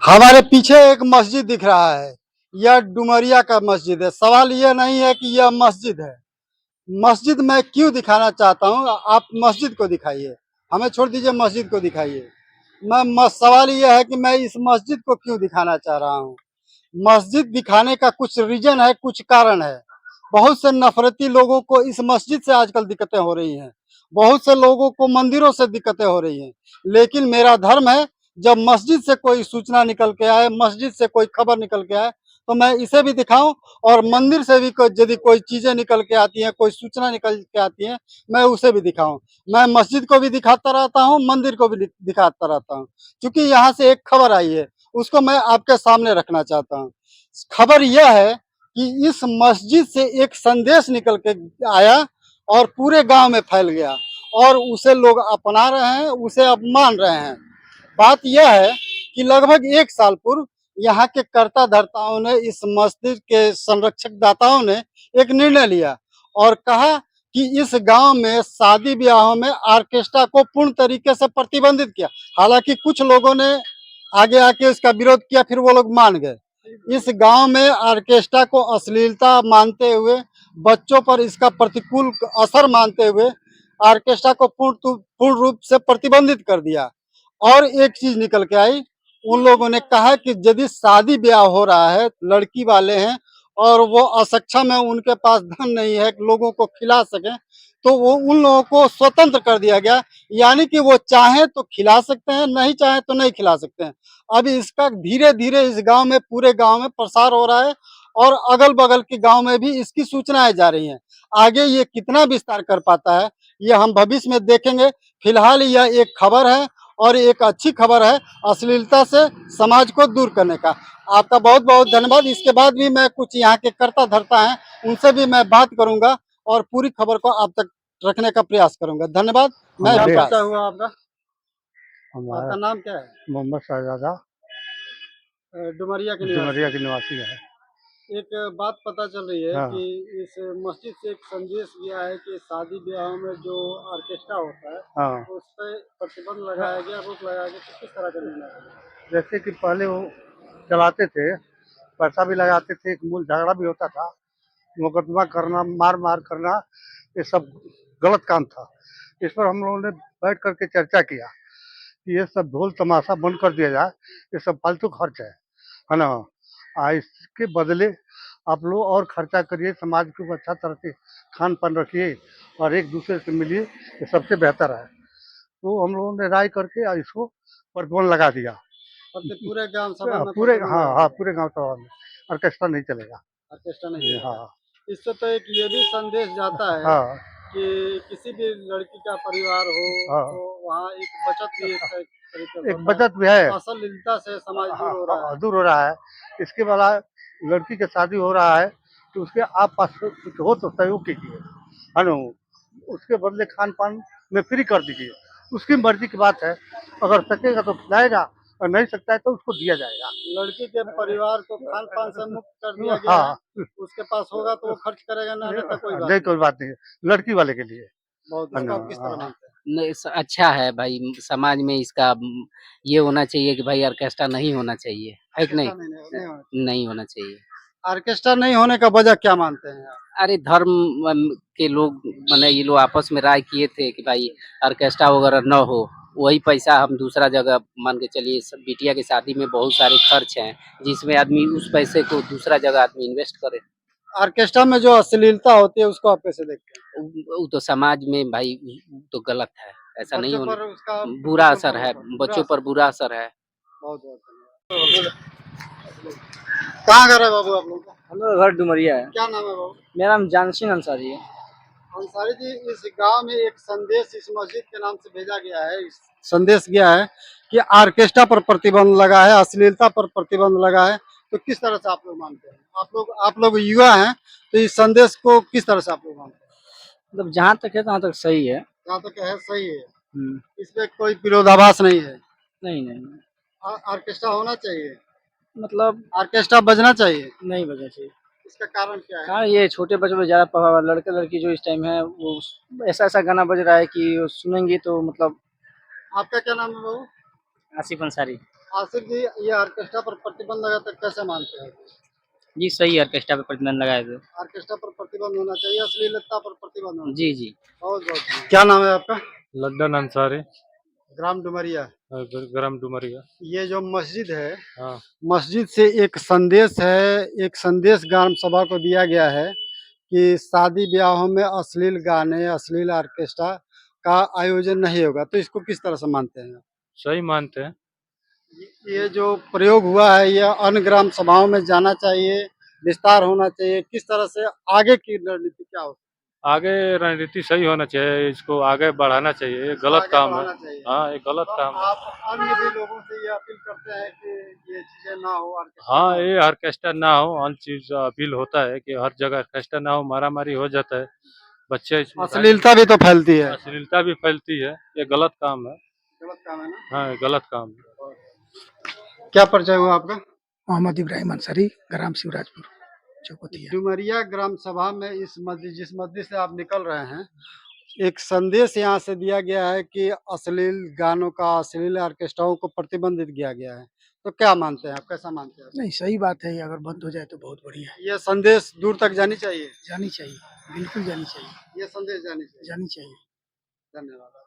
हमारे पीछे एक मस्जिद दिख रहा है। यह डुमरिया का मस्जिद है। सवाल यह नहीं है कि यह मस्जिद है। मस्जिद मैं क्यों दिखाना चाहता हूँ, आप मस्जिद को दिखाइए। हमें छोड़ दीजिए, मस्जिद को दिखाइए। सवाल यह है कि मैं इस मस्जिद को क्यों दिखाना चाह रहा हूँ। मस्जिद दिखाने का कुछ रीजन है, कुछ कारण है। बहुत से नफरती लोगों को इस मस्जिद से आजकल दिक्कतें हो रही हैं। बहुत से लोगों को मंदिरों से दिक्कतें हो रही हैं। लेकिन मेरा धर्म है, जब मस्जिद से कोई सूचना निकल के आए, मस्जिद से कोई खबर निकल के आए, तो मैं इसे भी दिखाऊं। और मंदिर से भी यदि कोई चीजें निकल के आती हैं, कोई सूचना निकल के आती है, मैं उसे भी दिखाऊं। मैं मस्जिद को भी दिखाता रहता हूं, मंदिर को भी दिखाता रहता हूं। क्योंकि यहाँ से एक खबर आई है, उसको मैं आपके सामने रखना चाहता हूँ। खबर यह है कि इस मस्जिद से एक संदेश निकल के आया और पूरे गांव में फैल गया, और उसे लोग अपना रहे हैं, उसे अब मान रहे हैं। बात यह है कि लगभग 1 साल पूर्व यहाँ के कर्ता धर्ताओं ने, इस मस्जिद के संरक्षक दाताओं ने एक निर्णय लिया और कहा कि इस गांव में शादी ब्याहों में ऑर्केस्ट्रा को पूर्ण तरीके से प्रतिबंधित किया। हालांकि कुछ लोगों ने आगे आके इसका विरोध किया, फिर वो लोग मान गए। इस गांव में ऑर्केस्ट्रा को अश्लीलता मानते हुए, बच्चों पर इसका प्रतिकूल असर मानते हुए ऑर्केस्ट्रा को पूर्ण रूप से प्रतिबंधित कर दिया। और एक चीज निकल के आई, उन लोगों ने कहा कि यदि शादी ब्याह हो रहा है, लड़की वाले हैं और वो असक्षम है, उनके पास धन नहीं है लोगों को खिला सके, तो वो उन लोगों को स्वतंत्र कर दिया गया। यानी कि वो चाहे तो खिला सकते हैं, नहीं चाहे तो नहीं खिला सकते हैं। अब इसका धीरे धीरे इस गांव में, पूरे गांव में प्रसार हो रहा है, और अगल बगल के गांव में भी इसकी सूचनाएं जा रही हैं। आगे ये कितना विस्तार कर पाता है, ये हम भविष्य में देखेंगे। फिलहाल यह एक खबर है, और एक अच्छी खबर है अश्लीलता से समाज को दूर करने का। आपका बहुत बहुत धन्यवाद। इसके बाद भी मैं कुछ यहाँ के कर्ता धर्ता हैं, उनसे भी मैं बात करूंगा और पूरी खबर को आप तक रखने का प्रयास करूंगा। धन्यवाद। मैं परिचय हुआ आपका। आपका नाम क्या है? मोहम्मद शहजादा डुमरिया के डुमरिया निवासी। के निवासी है। एक बात पता चल रही है हाँ कि इस मस्जिद से एक संदेश गया है कि शादी ब्याह में जो ऑर्केस्ट्रा होता है, हाँ, उस पर प्रतिबंध लगाया गया, रोक लगाया गया। तो किस तरह का निर्णय है? जैसे कि पहले वो चलाते थे, पैसा भी लगाते थे, एक मूल झगड़ा भी होता था, मुकदमा करना, मार मार करना, ये सब गलत काम था। इस पर हम लोगों ने बैठ करके चर्चा किया कि ये सब ढोल तमाशा बंद कर दिया जाए, ये सब फालतू खर्च है ना। इसके बदले आप लोग और खर्चा करिए, समाज को अच्छा तरह से खान पान रखिए और एक दूसरे से मिलिए, ये सबसे बेहतर है। तो हम लोगों ने राय करके इसको प्रतिबंध लगा दिया। पूरे ग्राम सभा में पूरे, प्रतिबंध हाँ लगा हाँ, दिया, पूरे गांव सभा में ऑर्केस्ट्रा नहीं चलेगा। ऑर्केस्ट्रा नहीं जी, चलेगा। हाँ इससे तो एक ये भी संदेश जाता है हाँ कि किसी भी लड़की का परिवार हो, हाँ, तो वहाँ एक बचत भी एक तरीके से एक होता बचत भी है। है। अश्लीलता से समाज दूर हाँ हो रहा हाँ, है। दूर हो रहा है। इसके वाला लड़की की शादी हो रहा है, तो उसके आप पास कुछ हो तो सहयोग कीजिए, है ना। उसके बदले खान पान में फ्री कर दीजिए, उसकी मर्जी की बात है। अगर सकेगा तो खिलाएगा, और नहीं सकता है तो उसको दिया जाएगा। लड़की के परिवार को खान पान से मुक्त कर दिया गया है। हाँ, उसके पास होगा तो वो खर्च करेगा, ना तो कोई बात नहीं नहीं। कोई बात नहीं, लड़की वाले के लिए, बहुत है इसको ना। आप किस तरह मानते हैं? नहीं अच्छा है भाई, समाज में इसका ये होना चाहिए कि भाई ऑर्केस्ट्रा नहीं होना चाहिए, है कि नहीं? ऑर्केस्ट्रा नहीं होना, नहीं होना चाहिए। ऑर्केस्ट्रा नहीं होने का वजह क्या मानते हैं आप? अरे धर्म के लोग माने ये लोग आपस में राय किए थे कि भाई ऑर्केस्ट्रा वगैरह न हो, वही पैसा हम दूसरा जगह मान के चलिए, बिटिया की शादी में बहुत सारे खर्च हैं, जिसमें आदमी उस पैसे को दूसरा जगह आदमी इन्वेस्ट करे। ऑर्केस्ट्रा में जो अश्लीलता होती है, उसको आप कैसे देखते हैं? वो तो समाज में भाई तो गलत है, ऐसा नहीं बच्चों होना। पर उसका बुरा प्रतिकूल असर प्रभाव है, पड़ता है, बुरा बच्चों असर। पर बुरा असर है। बहुत बहुत धन्यवाद। कहाँ घर है बाबू आप लोग का? हम लोग का घर डुमरिया है। क्या नाम है बाबू? मेरा नाम जानसीन अंसारी है। अंसारी जी, इस गांव में एक संदेश इस मस्जिद के नाम से भेजा गया है। इस संदेश गया है कि ऑर्केस्ट्रा पर प्रतिबंध लगा है, अश्लीलता पर प्रतिबंध लगा है। तो किस तरह से आप लोग मानते हैं? आप लोग युवा हैं, तो इस संदेश को किस तरह से आप लोग मानते हैं? मतलब जहाँ तक है तहाँ तक सही है। जहाँ तक है सही है, हुँ। इसमें कोई विरोधाभास नहीं है। नहीं, नहीं। ऑर्केस्ट्रा होना चाहिए, मतलब ऑर्केस्ट्रा बजना चाहिए। नहीं बजना चाहिए। इसका कारण क्या है? हाँ, ये छोटे बच्चों पे ज़्यादा प्रभाव है। लड़के-लड़की जो इस टाइम है वो ऐसा-ऐसा गाना बज रहा है कि वो सुनेंगे तो मतलब। आपका क्या नाम है बाबू? आसिफ अंसारी। आसिफ जी, ये ऑर्केस्ट्रा पर प्रतिबंध लगा तो कैसे मानते हैं? जी सही ऑर्केस्ट्रा पे प्रतिबंध लगाए थे। ऑर्केस्ट्रा पर प्रतिबंध होना चाहिए, अश्लीलता पर प्रतिबंध होना जी चाहिए। जी। बहुत बहुत धन्यवाद। क्या नाम है आपका? लड्डन अंसारी, ग्राम डुमरिया। गरम डुमरिया। ये जो मस्जिद है, हाँ, मस्जिद से एक संदेश है, एक संदेश ग्राम सभा को दिया गया है कि शादी ब्याहों में अश्लील गाने, अश्लील ऑर्केस्ट्रा का आयोजन नहीं होगा। तो इसको किस तरह से मानते हैं? सही मानते हैं। ये जो प्रयोग हुआ है, ये अन्य ग्राम सभाओं में जाना चाहिए, विस्तार होना चाहिए। किस तरह से आगे की रणनीति क्या हो? आगे रणनीति सही होना चाहिए, इसको आगे बढ़ाना चाहिए, ये गलत आगे काम है। बढ़ाना चाहिए। हाँ, ये गलत तो काम है। आप अन्य भी लोगों से ये अपील करते हैं कि ये चीजें ना हो, ऑर्केस्ट्रा हाँ, ना हो। ये ऑर्केस्ट्रा ना हो, हर चीज अपील होता है कि हर जगह ऑर्केस्ट्रा ना हो, मारामारी हो जाता है, बच्चे इसमें अश्लीलता भी तो फैलती है। अश्लीलता भी फैलती है, ये गलत काम है। गलत काम है ना? हाँ, ये गलत काम है। क्या परिचय हुआ आपका? मोहम्मद इब्राहिम अंसारी, ग्राम शिवराजपुर, चौपतिया। डुमरिया ग्राम सभा में इस मस्जिद, जिस मस्जिद से आप निकल रहे हैं, एक संदेश यहाँ से दिया गया है कि अश्लील गानों का, अश्लील ऑर्केस्ट्राओं को प्रतिबंधित किया गया है। तो क्या मानते हैं आप, कैसा मानते हैं आप? नहीं, सही बात है, ये अगर बंद हो जाए तो बहुत बढ़िया है। ये संदेश दूर तक जानी चाहिए। जानी चाहिए, बिल्कुल जानी चाहिए, ये संदेश जानी चाहिए। जानी चाहिए। धन्यवाद।